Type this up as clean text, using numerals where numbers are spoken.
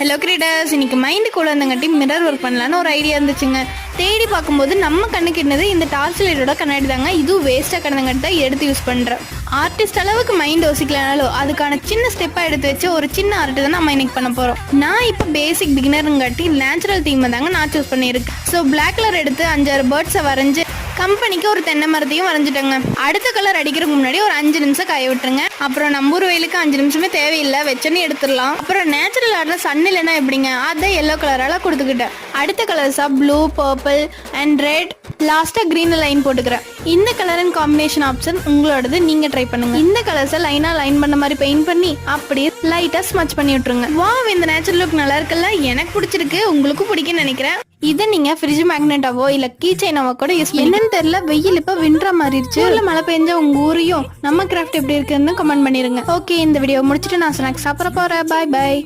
Hello creators, இன்னைக்கு mind கூட இருந்தங்காட்டி mirror work பண்ணலான்னு ஒரு ஐடியா இருந்துச்சுங்க. தேடி பார்க்கும்போது நம்ம கண்ணுக்கு என்னது இந்த டார்ச் லைட்டோட கண்ணாடி தாங்க. இதுவும் வேஸ்ட்டாக கிடந்தங்காட்டி தான் எடுத்து யூஸ் பண்ணுறேன். ஆர்டிஸ்ட் அளவுக்கு மைண்ட் யோசிக்கலனாலும் அதுக்கான சின்ன ஸ்டெப்பாக எடுத்து வச்சு ஒரு சின்ன ஆர்ட் தான் நம்ம இன்னைக்கு பண்ண போகிறோம். நான் இப்போ பேசிக் பிகினருங்காட்டி நேச்சுரல் தீமை தாங்க நான் சூஸ் பண்ணியிருக்கேன். ஸோ பிளாக் கலர் எடுத்து 5-6 பேர்ட்ஸை வரைஞ்சி கம்பெனிக்கு ஒரு தென்னை மரத்தையும் வரைஞ்சிட்டேங்க. அடுத்த கலர் அடிக்கிறதுக்கு முன்னாடி ஒரு 5 நிமிஷம் காய விட்டுருங்க. அப்புறம் நம்பூர் வெயிலுக்கு 5 நிமிஷமே தேவையில்லை, வச்சோன்னு எடுத்துடலாம். அப்புறம் நேச்சுரல் ஆர்ட்ல சன் இல்லைன்னா எப்படிங்க, அதை எல்லோ கலரால கொடுத்துக்கிட்டேன். அடுத்த கலர்ஸா ப்ளூ, பர்பிள் அண்ட் ரெட், லாஸ்டா கிரீன் லைன் போட்டுக்கிறேன். இந்த கலர் அண்ட் காம்பினேஷன் ஆப்ஷன் உங்களோடது, நீங்க ட்ரை பண்ணுங்க. இந்த கலர்ஸை லைனா லைன் பண்ண மாதிரி பெயிண்ட் பண்ணி அப்படியே லைட்டா ஸ்மச் பண்ணி விட்டுருங்க. வாவ், இந்த நேச்சுரல் லுக் நல்லா இருக்குல்ல, எனக்கு பிடிச்சிருக்கு, உங்களுக்கும் பிடிக்கும்னு நினைக்கிறேன். இதை நீங்க ஃப்ரிட்ஜ் மேக்னெட்டாவோ இல்ல கீ செயினாவோ கூட யூஸ் பண்ணி. என்னன்னு தெரியல, வெயில் இப்ப விண்டரா மாறிடுச்சு. இல்ல மழை பெஞ்சா உங்க ஊரையும் நம்ம கிராஃப்ட் எப்படி இருக்குன்னு கமெண்ட் பண்ணிருங்க. ஓகே, இந்த வீடியோ முடிச்சுட்டு நான் ஸ்நாக்ஸ் சாப்பிட போறேன். பாய் பாய்.